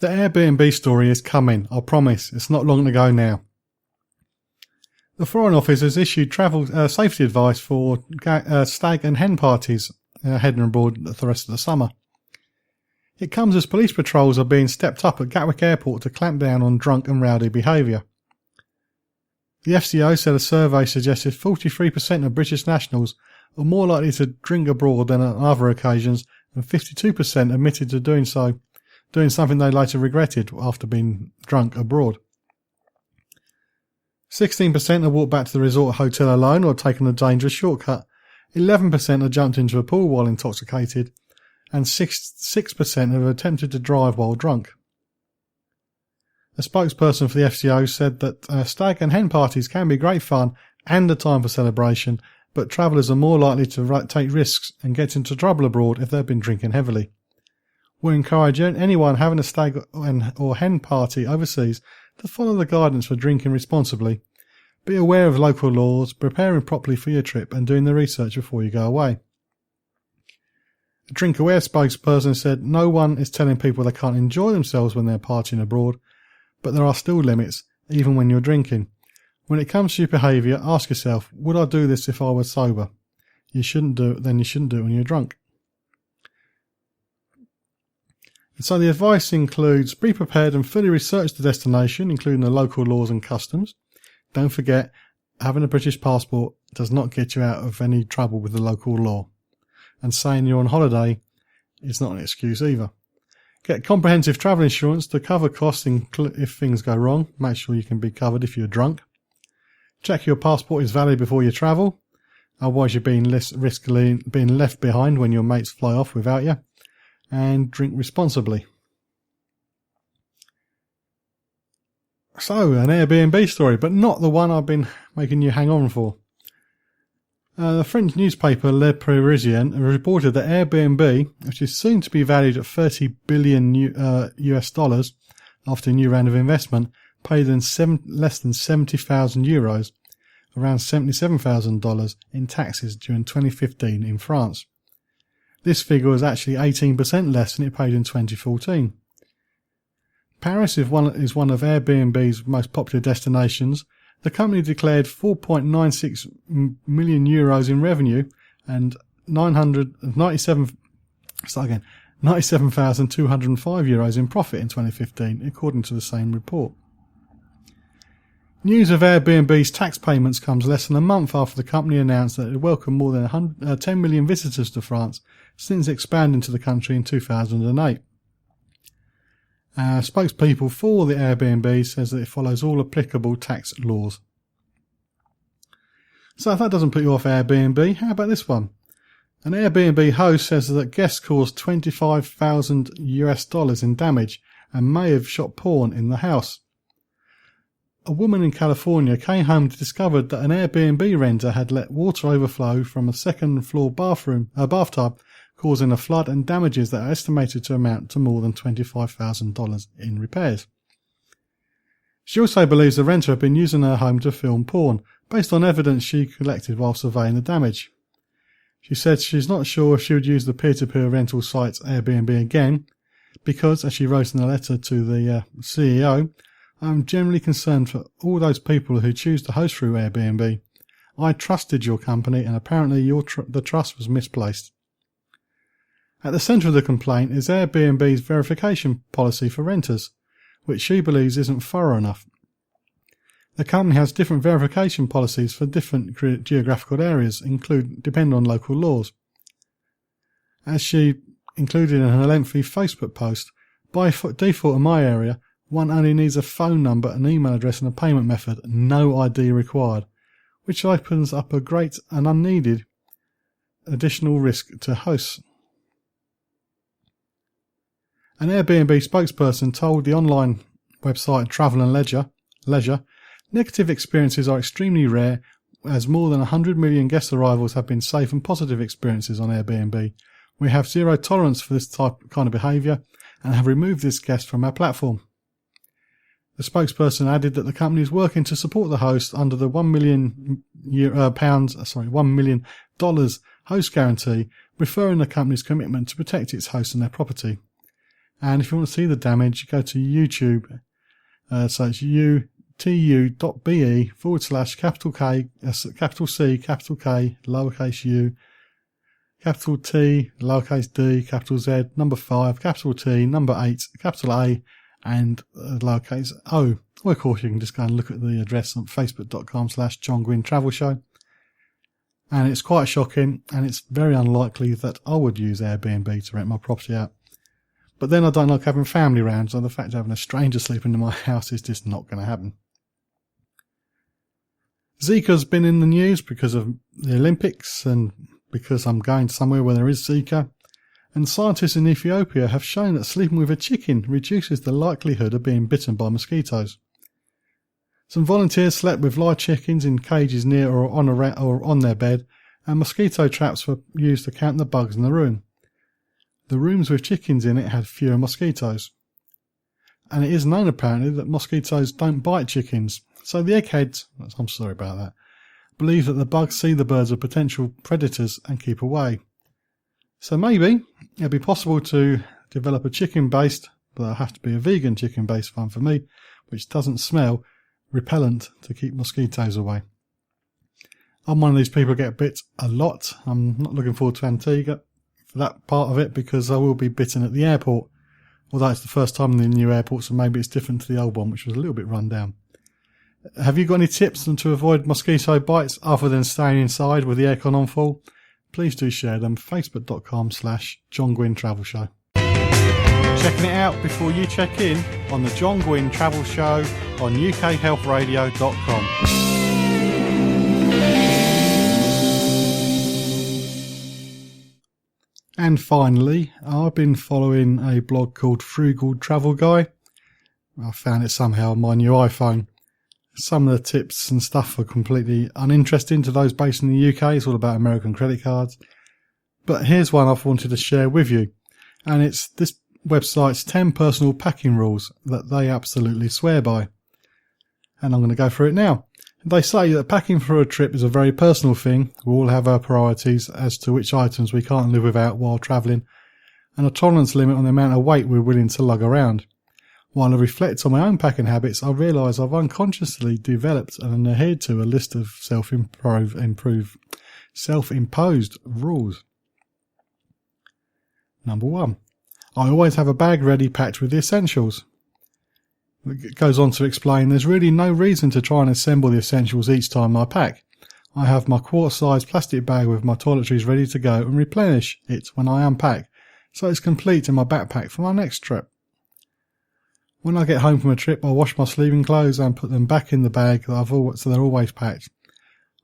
The Airbnb story is coming, I promise. It's not long to go now. The Foreign Office has issued travel safety advice for stag and hen parties heading abroad for the rest of the summer. It comes as police patrols are being stepped up at Gatwick Airport to clamp down on drunk and rowdy behaviour. The FCO said a survey suggested 43% of British nationals are more likely to drink abroad than on other occasions, and 52% admitted to doing something they later regretted after being drunk abroad. 16% have walked back to the resort hotel alone or taken a dangerous shortcut. 11% have jumped into a pool while intoxicated, and 6% have attempted to drive while drunk. A spokesperson for the FCO said that stag and hen parties can be great fun and a time for celebration, but travellers are more likely to take risks and get into trouble abroad if they've been drinking heavily. We encourage anyone having a stag or hen party overseas to follow the guidance for drinking responsibly. Be aware of local laws, preparing properly for your trip and doing the research before you go away. A Drinkaware spokesperson said no one is telling people they can't enjoy themselves when they're partying abroad, but there are still limits, even when you're drinking. When it comes to your behaviour, ask yourself, would I do this if I was sober? You shouldn't do it when you're drunk. And so the advice includes be prepared and fully research the destination, including the local laws and customs. Don't forget, having a British passport does not get you out of any trouble with the local law. And saying you're on holiday is not an excuse either. Get comprehensive travel insurance to cover costs if things go wrong. Make sure you can be covered if you're drunk. Check your passport is valid before you travel. Otherwise you're being left behind when your mates fly off without you. And drink responsibly. So, an Airbnb story, but not the one I've been making you hang on for. The French newspaper Le Parisien reported that Airbnb, which is soon to be valued at $30 billion US dollars after a new round of investment, paid them less than €70,000, around $77,000 in taxes during 2015 in France. This figure was actually 18% less than it paid in 2014. Paris is one of Airbnb's most popular destinations. The company declared €4.96 million in revenue and €97,205 in profit in 2015, according to the same report. News of Airbnb's tax payments comes less than a month after the company announced that it had welcomed more than 10 million visitors to France since expanding to the country in 2008. Spokespeople for the Airbnb says that it follows all applicable tax laws. So if that doesn't put you off Airbnb, how about this one? An Airbnb host says that guests caused $25,000 in damage and may have shot porn in the house. A woman in California came home to discover that an Airbnb renter had let water overflow from a second-floor bathtub, causing a flood and damages that are estimated to amount to more than $25,000 in repairs. She also believes the renter had been using her home to film porn, based on evidence she collected while surveying the damage. She said she's not sure if she would use the peer-to-peer rental site Airbnb again, because, as she wrote in a letter to the CEO, I'm generally concerned for all those people who choose to host through Airbnb. I trusted your company and apparently the trust was misplaced. At the centre of the complaint is Airbnb's verification policy for renters, which she believes isn't thorough enough. The company has different verification policies for different geographical areas, depend on local laws. As she included in her lengthy Facebook post, by default in my area, one only needs a phone number, an email address and a payment method, no ID required, which opens up a great and unneeded additional risk to hosts. An Airbnb spokesperson told the online website Travel and Leisure, negative experiences are extremely rare, as more than 100 million guest arrivals have been safe and positive experiences on Airbnb. We have zero tolerance for this kind of behaviour and have removed this guest from our platform. The spokesperson added that the company is working to support the host under the $1 million host guarantee, referring the company's commitment to protect its hosts and their property. And if you want to see the damage, you go to YouTube. So it's utu.be/capital K, capital C, capital K, lowercase u, capital T, lowercase d, capital Z, number 5, capital T, number 8, capital A, and lowercase o. Or of course you can just go and look at the address on facebook.com/John Guinn Travel Show. And it's quite shocking, and it's very unlikely that I would use Airbnb to rent my property out. But then I don't like having family round, so the fact of having a stranger sleeping in my house is just not going to happen. Zika's been in the news because of the Olympics and because I'm going somewhere where there is Zika. And scientists in Ethiopia have shown that sleeping with a chicken reduces the likelihood of being bitten by mosquitoes. Some volunteers slept with live chickens in cages near or on their bed, and mosquito traps were used to count the bugs in the room. The rooms with chickens in it had fewer mosquitoes. And it is known apparently that mosquitoes don't bite chickens, so the eggheads, I'm sorry about that, believe that the bugs see the birds as potential predators and keep away. So maybe it'd be possible to develop a chicken-based, but it'll have to be a vegan chicken-based one for me, which doesn't smell, repellent to keep mosquitoes away. I'm one of these people who get bit a lot. I'm not looking forward to Antigua for that part of it because I will be bitten at the airport, although it's the first time in the new airport, so maybe it's different to the old one, which was a little bit run down. Have you got any tips to avoid mosquito bites other than staying inside with the aircon on full? Please do share them. Facebook.com/John Guinn Travel Show. Checking it out before you check in on the John Guinn Travel Show on ukhealthradio.com. And finally, I've been following a blog called Frugal Travel Guy. I found it somehow on my new iPhone. Some of the tips and stuff are completely uninteresting to those based in the UK. It's all about American credit cards. But here's one I've wanted to share with you. And it's this website's 10 personal packing rules that they absolutely swear by. And I'm going to go through it now. They say that packing for a trip is a very personal thing. We all have our priorities as to which items we can't live without while travelling, and a tolerance limit on the amount of weight we're willing to lug around. While I reflect on my own packing habits, I realise I've unconsciously developed and adhered to a list of self-imposed rules. Number 1. I always have a bag ready packed with the essentials. It goes on to explain there's really no reason to try and assemble the essentials each time I pack. I have my quart-sized plastic bag with my toiletries ready to go and replenish it when I unpack, so it's complete in my backpack for my next trip. When I get home from a trip, I wash my sleeping clothes and put them back in the bag so they're always packed.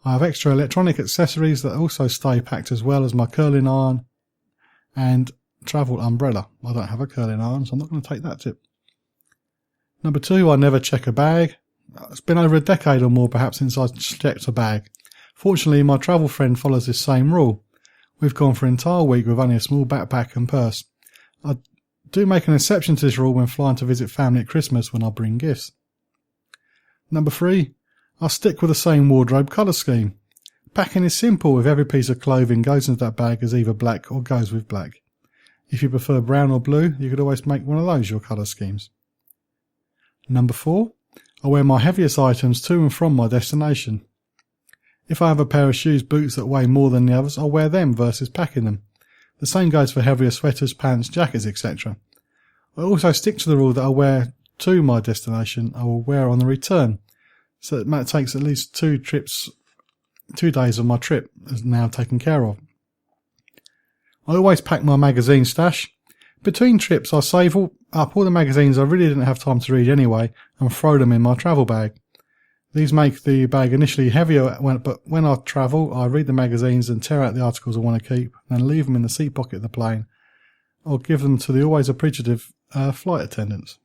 I have extra electronic accessories that also stay packed, as well as my curling iron and travel umbrella. I don't have a curling iron, so I'm not going to take that tip. Number 2, I never check a bag. It's been over a decade or more perhaps since I checked a bag. Fortunately, my travel friend follows this same rule. We've gone for an entire week with only a small backpack and purse. I do make an exception to this rule when flying to visit family at Christmas when I bring gifts. Number 3, I stick with the same wardrobe colour scheme. Packing is simple if every piece of clothing goes into that bag as either black or goes with black. If you prefer brown or blue, you could always make one of those your colour schemes. Number 4, I wear my heaviest items to and from my destination. If I have a pair of shoes, boots that weigh more than the others, I'll wear them versus packing them. The same goes for heavier sweaters, pants, jackets, etc. I also stick to the rule that I wear to my destination, I will wear on the return. So that takes at least 2 days of my trip is now taken care of. I always pack my magazine stash. Between trips, I save up all the magazines I really didn't have time to read anyway and throw them in my travel bag. These make the bag initially heavier, but when I travel, I read the magazines and tear out the articles I want to keep and leave them in the seat pocket of the plane, or give them to the always appreciative flight attendants.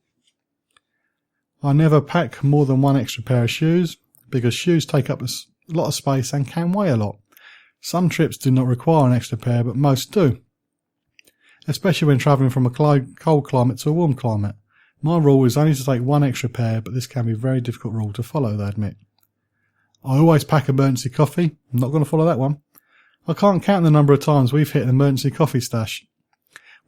I never pack more than 1 extra pair of shoes, because shoes take up a lot of space and can weigh a lot. Some trips do not require an extra pair, but most do, especially when travelling from a cold climate to a warm climate. My rule is only to take 1 extra pair, but this can be a very difficult rule to follow, they admit. I always pack emergency coffee. I'm not going to follow that one. I can't count the number of times we've hit an emergency coffee stash.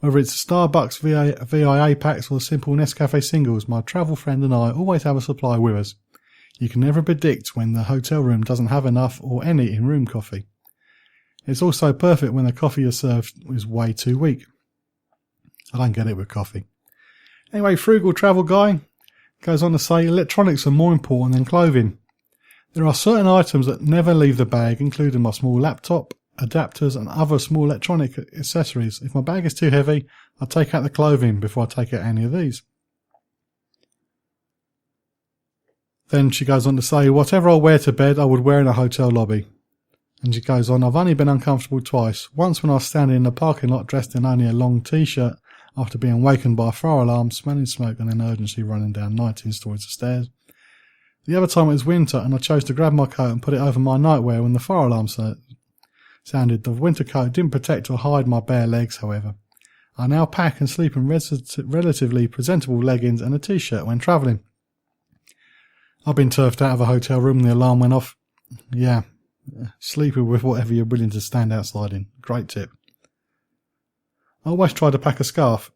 Whether it's Starbucks VIA packs or simple Nescafe singles, my travel friend and I always have a supply with us. You can never predict when the hotel room doesn't have enough or any in-room coffee. It's also perfect when the coffee you're served is way too weak. I don't get it with coffee. Anyway, Frugal Travel Guy goes on to say electronics are more important than clothing. There are certain items that never leave the bag, including my small laptop, adapters and other small electronic accessories. If my bag is too heavy, I take out the clothing before I take out any of these. Then she goes on to say, whatever I wear to bed, I would wear in a hotel lobby. And she goes on, I've only been uncomfortable twice. Once when I was standing in the parking lot dressed in only a long t-shirt after being awakened by a fire alarm, smelling smoke and then urgently running down 19 stories of stairs. The other time it was winter and I chose to grab my coat and put it over my nightwear when the fire alarm sounded. The winter coat didn't protect or hide my bare legs, however. I now pack and sleep in relatively presentable leggings and a t-shirt when travelling. I've been turfed out of a hotel room and the alarm went off. Yeah, sleep with whatever you're willing to stand outside in. Great tip. I always try to pack a scarf.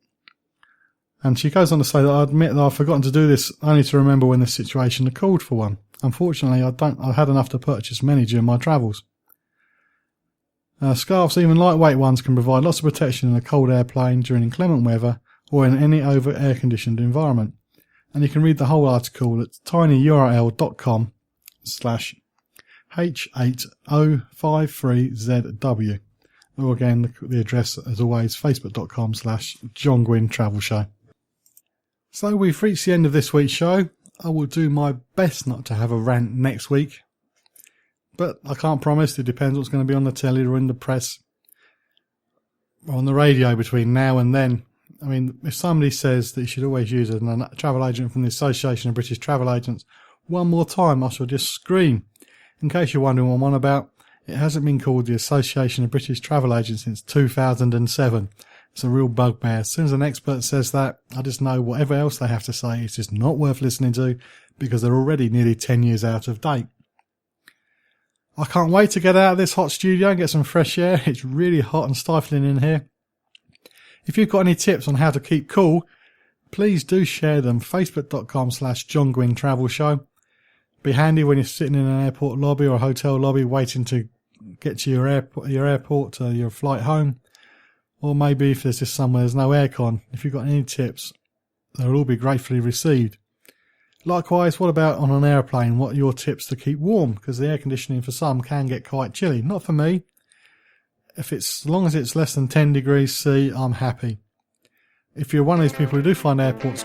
And she goes on to say that I admit that I've forgotten to do this only to remember when the situation had called for one. Unfortunately, I had enough to purchase many during my travels. Scarves, even lightweight ones, can provide lots of protection in a cold airplane during inclement weather or in any over air-conditioned environment. And you can read the whole article at tinyurl.com/H8053ZW. Or again, the address, as always, facebook.com/John Guinn Travel Show. So we've reached the end of this week's show. I will do my best not to have a rant next week. But I can't promise. It depends what's going to be on the telly or in the press or on the radio between now and then. I mean, if somebody says that you should always use a travel agent from the Association of British Travel Agents one more time, I shall just scream. In case you're wondering what I'm on about, it hasn't been called the Association of British Travel Agents since 2007. It's a real bugbear. As soon as an expert says that, I just know whatever else they have to say is just not worth listening to because they're already nearly 10 years out of date. I can't wait to get out of this hot studio and get some fresh air. It's really hot and stifling in here. If you've got any tips on how to keep cool, please do share them. Facebook.com/John Guinn Travel Show. Be handy when you're sitting in an airport lobby or a hotel lobby waiting to get to your airport, your flight home. Or maybe if there's just somewhere there's no aircon. If you've got any tips, they'll all be gratefully received. Likewise, what about on an airplane? What are your tips to keep warm? Because the air conditioning for some can get quite chilly. Not for me. As long as it's less than 10 degrees C, I'm happy. If you're one of these people who do find airplanes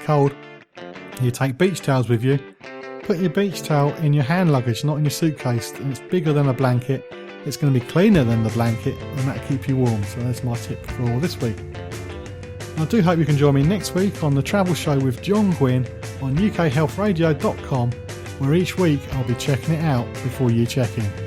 cold, you take beach towels with you. Put your beach towel in your hand luggage, not in your suitcase. And it's bigger than a blanket. It's going to be cleaner than the blanket, and that'll keep you warm. So that's my tip for all this week. I do hope you can join me next week on the Travel Show with John Guinn on ukhealthradio.com, where each week I'll be checking it out before you check in.